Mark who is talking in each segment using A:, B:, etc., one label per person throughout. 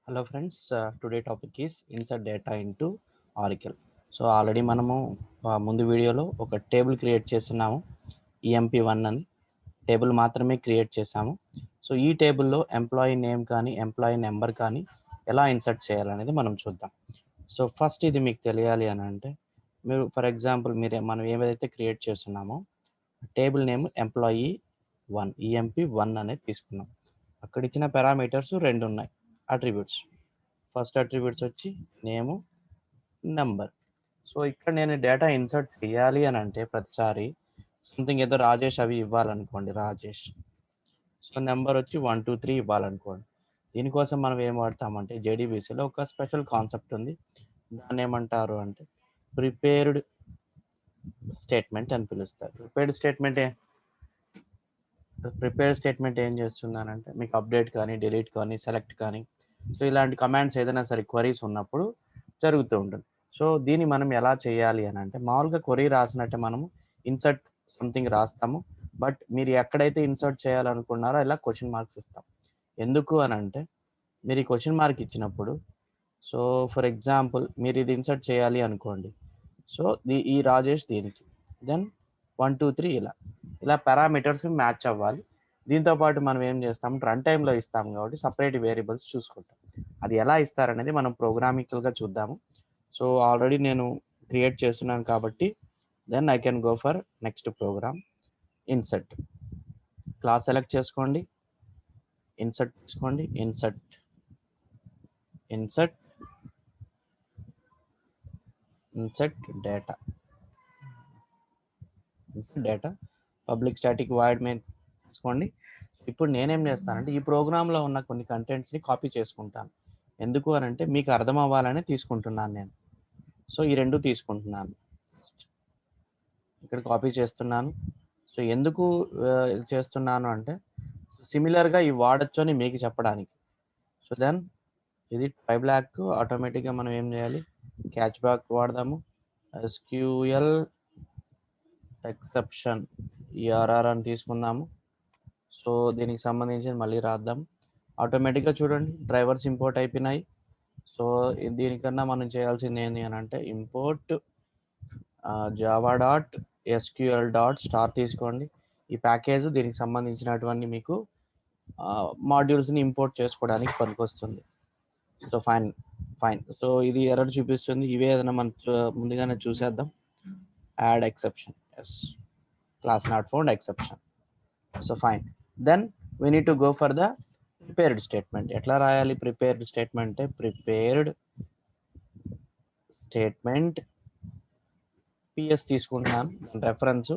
A: Hello friends, today topic is insert data into Oracle. So already మనము ముందు వీడియోలో ఒక టేబుల్ క్రియేట్ చేస్తున్నాము. EMP1 అని టేబుల్ మాత్రమే క్రియేట్ చేసాము. సో ఈ టేబుల్లో ఎంప్లాయీ నేమ్ కానీ ఎంప్లాయీ నెంబర్ కానీ ఎలా ఇన్సర్ట్ చేయాలనేది మనం చూద్దాం. సో ఫస్ట్ ఇది మీకు తెలియాలి అని అంటే మీరు ఫర్ ఎగ్జాంపుల్ మనం ఏదైతే క్రియేట్ చేస్తున్నామో టేబుల్ నేమ్ ఎంప్లాయీ 1 EMP1 అనేది తీసుకున్నాం. అక్కడ ఇచ్చిన పారామీటర్స్ రెండు ఉన్నాయి అట్రిబ్యూట్స్. ఫస్ట్ అట్రిబ్యూట్స్ వచ్చి నేము నెంబర్. సో ఇక్కడ నేను డేటా ఇన్సర్ట్ చేయాలి అని అంటే ప్రతిసారి సంథింగ్ ఏదో రాజేష్ అవి ఇవ్వాలనుకోండి, రాజేష్. సో నెంబర్ వచ్చి 123 ఇవ్వాలనుకోండి. దీనికోసం మనం ఏం వాడతామంటే జేడీబీసీలో ఒక స్పెషల్ కాన్సెప్ట్ ఉంది. దాన్ని ఏమంటారు అంటే ప్రిపేర్డ్ స్టేట్మెంట్ అని పిలుస్తారు. ప్రిపేర్డ్ స్టేట్మెంట్ ఏం చేస్తుందనంటే మీకు అప్డేట్ కానీ డిలీట్ కానీ సెలెక్ట్ కానీ సో ఇలాంటి కమాండ్స్ ఏదైనా సరే క్వరీస్ ఉన్నప్పుడు జరుగుతూ ఉంటుంది. సో దీన్ని మనం ఎలా చేయాలి అని అంటే మామూలుగా క్వరీ రాసినట్టే మనము ఇన్సర్ట్ సంథింగ్ రాస్తాము. బట్ మీరు ఎక్కడైతే ఇన్సర్ట్ చేయాలనుకున్నారో ఇలా క్వశ్చన్ మార్క్స్ ఇస్తాం. ఎందుకు అని అంటే మీరు ఈ క్వశ్చన్ మార్క్ ఇచ్చినప్పుడు సో ఫర్ ఎగ్జాంపుల్ మీరు ఇది ఇన్సర్ట్ చేయాలి అనుకోండి. సో ఈ రాజేష్ దీనికి దెన్ 123 ఇలా పారామీటర్స్ మ్యాచ్ అవ్వాలి. దీంతో పాటు మనం ఏం చేస్తాం రన్ టైంలో ఇస్తాం కాబట్టి సపరేట్ వేరియబుల్స్ చూసుకుంటాం. అది ఎలా ఇస్తారనేది మనం ప్రోగ్రామికల్గా చూద్దాము. సో ఆల్రెడీ నేను క్రియేట్ చేస్తున్నాను కాబట్టి then I can go for next program. Insert class select చేసుకోండి, ఇన్సర్ట్ తీసుకోండి, insert data public static void main తీసుకోండి. ఇప్పుడు నేనేం చేస్తానంటే ఈ ప్రోగ్రాంలో ఉన్న కొన్ని కంటెంట్స్ని కాపీ చేసుకుంటాను. ఎందుకు అని అంటే మీకు అర్థం అవ్వాలని తీసుకుంటున్నాను నేను. సో ఈ రెండు తీసుకుంటున్నాను, ఇక్కడ కాపీ చేస్తున్నాను. సో ఎందుకు చేస్తున్నాను అంటే సిమిలర్గా ఇవి వాడచ్చు అని మీకు చెప్పడానికి. సో దెన్ ఇది ట్రై బ్లాక్ ఆటోమేటిక్గా మనం ఏం చేయాలి క్యాచ్ బ్యాక్ వాడదాము. SQL ఎక్సెప్షన్ ERR అని తీసుకుందాము. సో దీనికి సంబంధించి మళ్ళీ రాద్దాం. ఆటోమేటిక్గా చూడండి డ్రైవర్స్ ఇంపోర్ట్ అయిపోయినాయి. సో దీనికన్నా మనం చేయాల్సింది ఏంటి అని అంటే ఇంపోర్ట్ java.sql.star తీసుకోండి. ఈ ప్యాకేజ్ దీనికి సంబంధించినటువంటి మీకు మాడ్యూల్స్ని ఇంపోర్ట్ చేసుకోవడానికి పనికొస్తుంది. So fine. సో ఇది ఎర్రర్ చూపిస్తుంది. ఇవే ఏదైనా మనం ముందుగానే చూసేద్దాం. Add exception, yes, class not found exception. So fine. Then we need to go for the prepared statement. ఎట్లా రాయాలి prepared statement? Prepared statement PS తీసుకుంటున్నాను, రెఫరెన్స్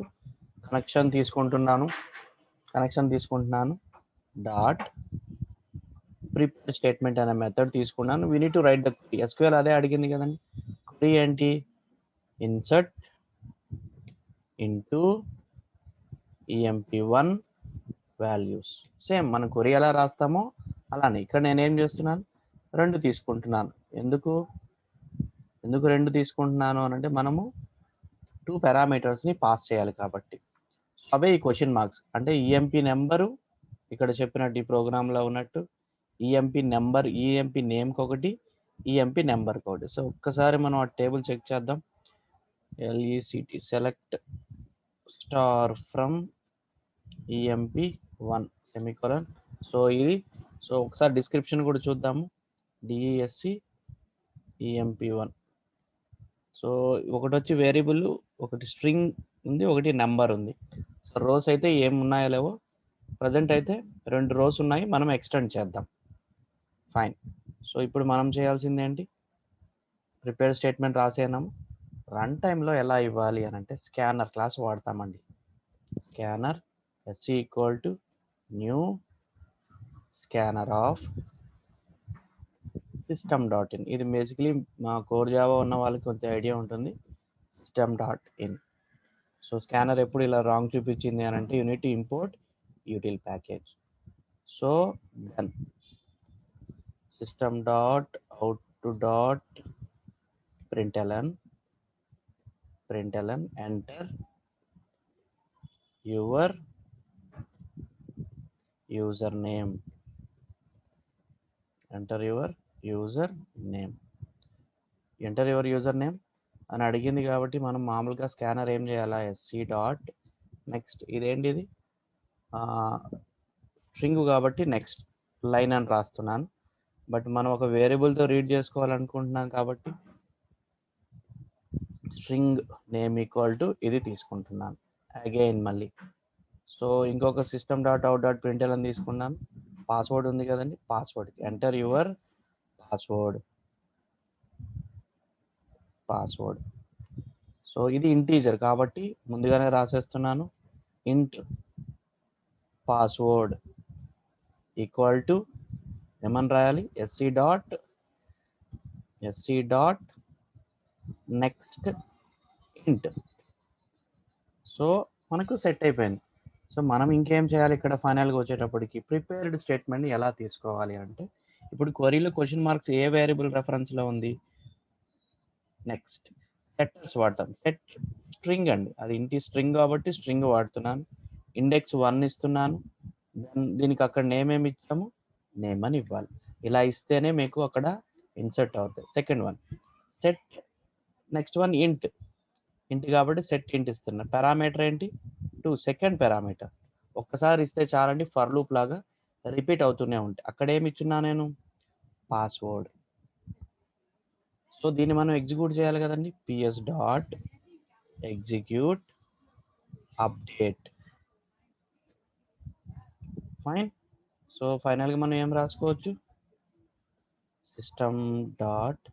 A: కనెక్షన్ తీసుకుంటున్నాను డాట్ ప్రిపేర్ స్టేట్మెంట్ అనే మెథడ్ తీసుకున్నాను. We need to write the query. SQL అదే అడిగింది కదండి. Query ఏంటి? Insert into EMP1 values. Same మనం క్వరీ ఎలా రాస్తామో అలానే ఇక్కడ నేనేం చేస్తున్నాను రెండు తీసుకుంటున్నాను. ఎందుకు రెండు తీసుకుంటున్నాను అని అంటే మనము 2 పారామీటర్స్ని పాస్ చేయాలి కాబట్టి. అవే ఈ క్వశ్చన్ మార్క్స్ అంటే EMP నెంబరు ఇక్కడ చెప్పినట్టు ఈ ప్రోగ్రాంలో ఉన్నట్టు EMP నెంబర్, EMP నేమ్కి ఒకటి, EMP నెంబర్కి ఒకటి. సో ఒక్కసారి మనం ఆ టేబుల్ చెక్ చేద్దాం. LECT select star from EMP1 semicolon. So ఇది సో ఒకసారి డిస్క్రిప్షన్ కూడా చూద్దాము. DESC EMP1. సో ఒకటి వచ్చి వేరియబుల్, ఒకటి స్ట్రింగ్ ఉంది, ఒకటి నెంబర్ ఉంది. సో రోస్ అయితే ఏం ఉన్నాయో లేవో ప్రజెంట్ అయితే 2 రోస్ ఉన్నాయి, మనం ఎక్స్టెండ్ చేద్దాం. ఫైన్. సో ఇప్పుడు మనం చేయాల్సింది ఏంటి? Prepare statement రాసేనాము. రన్ టైంలో ఎలా ఇవ్వాలి అని అంటే స్కానర్ క్లాస్ వాడతామండి. Scanner HC equal to new scanner of system.in. ఇది బేసిక్లీ మా కోర్ జావా ఉన్న వాళ్ళకి కొంత ఐడియా ఉంటుంది. system.in. సో స్కానర్ ఎప్పుడు ఇలా రాంగ్ చూపించింది అని అంటే you need to import util package. So then system.out.println enter your user name, user name, enter your user name అని అడిగింది కాబట్టి మనం మామూలుగా స్కానర్ ఏం చేయాలా, ఎస్సీ డాట్ నెక్స్ట్, ఇదేంటిది స్ట్రింగ్ కాబట్టి నెక్స్ట్ లైన్ అని రాస్తున్నాను. బట్ మనం ఒక వేరియబుల్తో రీడ్ చేసుకోవాలనుకుంటున్నాం కాబట్టి స్ట్రింగ్ నేమ్ ఈక్వల్ టు ఇది తీసుకుంటున్నాను అగైన్ మళ్ళీ. సో ఇంకొక సిస్టమ్ డాట్ అవుట్ డాట్ ప్రింట్ఎల్ అని తీసుకున్నాను. పాస్వర్డ్ ఉంది కదండి, పాస్వర్డ్కి ఎంటర్ యువర్ పాస్వర్డ్. సో ఇది ఇంటీజర్ కాబట్టి ముందుగానే రాసేస్తున్నాను, ఇంట్ పాస్వర్డ్ ఈక్వల్ టు ఏమని రాయాలి, ఎస్సీ డాట్ నెక్స్ట్ ఇంట్. సో మనకు సెట్ అయిపోయింది. సో మనం ఇంకేం చేయాలి ఇక్కడ ఫైనల్గా వచ్చేటప్పటికి, ప్రిపేర్డ్ స్టేట్మెంట్ని ఎలా తీసుకోవాలి అంటే, ఇప్పుడు క్వరీలో క్వశ్చన్ మార్క్స్ ఏ వేరియబుల్ రెఫరెన్స్లో ఉంది, నెక్స్ట్ సెట్టర్స్ వాడతాం. సెట్ స్ట్రింగ్ అండి, అది ఇంటి స్ట్రింగ్ కాబట్టి స్ట్రింగ్ వాడుతున్నాను. ఇండెక్స్ 1 ఇస్తున్నాను, దీనికి అక్కడ నేమ్ ఏమి ఇచ్చాము, నేమ్ అని ఇవ్వాలి. ఇలా ఇస్తేనే మీకు అక్కడ ఇన్సర్ట్ అవుతాయి. Second one set, next one ఇంట్ కాబట్టి సెట్ ఇంట్ ఇస్తున్నా. పారామీటర్ ఏంటి 2, సెకండ్ పారామీటర్ ఒక్కసారి ఇస్తే చాలండి, ఫర్ లూప్ లాగా రిపీట్ అవుతూనే ఉంటాయి. అక్కడ ఏమి ఇచ్చున్నా నేను, పాస్వర్డ్. సో దీన్ని మనం ఎగ్జిక్యూట్ చేయాలి కదండి, PS dot execute update. Fine. So ఫైనల్గా మనం ఏం రాసుకోవచ్చు, system dot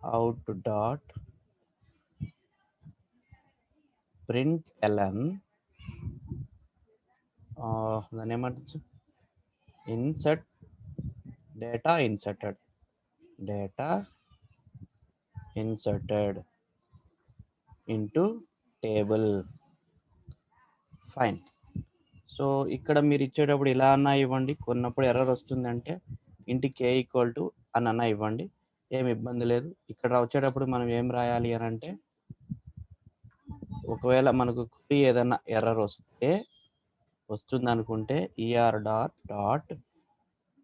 A: out dot println దాన్ని ఏమంటచ్చు, insert data inserted into table. Fine. So ఇక్కడ మీరు ఇచ్చేటప్పుడు ఇలా అన్నా ఇవ్వండి, కొన్నప్పుడు ఎర్రర్ వస్తుందంటే ఇంటి కే ఈక్వల్ టు అని అన్నా ఇవ్వండి, ఏమి ఇబ్బంది లేదు. ఇక్కడ వచ్చేటప్పుడు మనం ఏం రాయాలి అని అంటే, ఒకవేళ మనకు క్వరీ ఏదైనా ఎర్రర్ వస్తుంది అనుకుంటే ER dot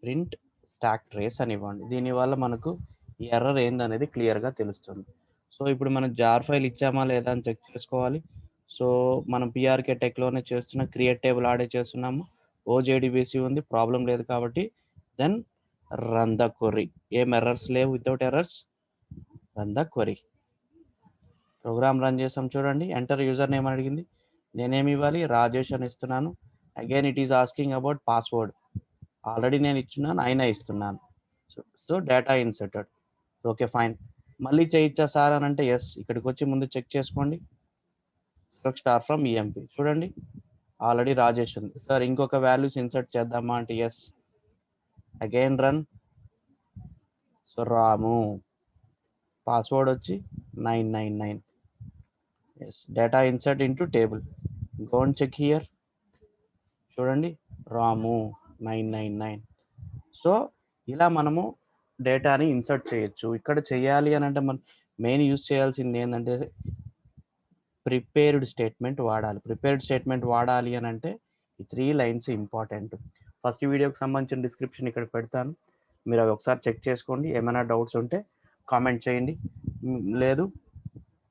A: print stack trace అని ఇవ్వండి. దీనివల్ల మనకు ఈ ఎర్రర్ ఏందనేది క్లియర్గా తెలుస్తుంది. సో ఇప్పుడు మనం జార్ ఫైల్ ఇచ్చామా లేదా అని చెక్ చేసుకోవాలి. సో మనం పిఆర్కే టెక్లోనే చేస్తున్న క్రియేట్ టేబుల్ ఆడే చేస్తున్నాము, ఓజేడిబిసి ఉంది, ప్రాబ్లం లేదు కాబట్టి దెన్ రన్ ద క్వరీ. ఏం ఎర్రర్స్ లేవు, without errors run the query. Program run చేసాం చూడండి. ఎంటర్ యూజర్ నేమ్ అడిగింది, నేనేమి ఇవ్వాలి, రాజేష్ అని ఇస్తున్నాను. Again it is asking about password, already నేను ఇచ్చున్నాను, అయినా ఇస్తున్నాను. So data inserted. Okay fine. మళ్ళీ చేయొచ్చా సార్ అని అంటే ఎస్. ఇక్కడికి వచ్చి ముందు చెక్ చేసుకోండి, సెలెక్ట్ స్టార్ ఫ్రమ్ ఈఎంపీ. చూడండి ఆల్రెడీ రాజేష్ ఉంది. సార్ ఇంకొక వాల్యూస్ ఇన్సర్ట్ చేద్దామా అంటే yes. Again run. So Ramu, password వచ్చి 999. Yes, data insert into table. Go and check here. చూడండి రాము 999. సో ఇలా మనము డేటాని ఇన్సర్ట్ చేయొచ్చు. ఇక్కడ చేయాలి అని అంటే మనం మెయిన్ యూజ్ చేయాల్సింది ఏంటంటే ప్రిపేర్డ్ స్టేట్మెంట్ వాడాలి. ప్రిపేర్డ్ స్టేట్మెంట్ వాడాలి అని అంటే ఈ 3 లైన్స్ ఇంపార్టెంట్. ఫస్ట్ వీడియోకి సంబంధించిన డిస్క్రిప్షన్ ఇక్కడ పెడతాను, మీరు అవి ఒకసారి చెక్ చేసుకోండి. ఏమైనా డౌట్స్ ఉంటే కామెంట్ చేయండి, లేదు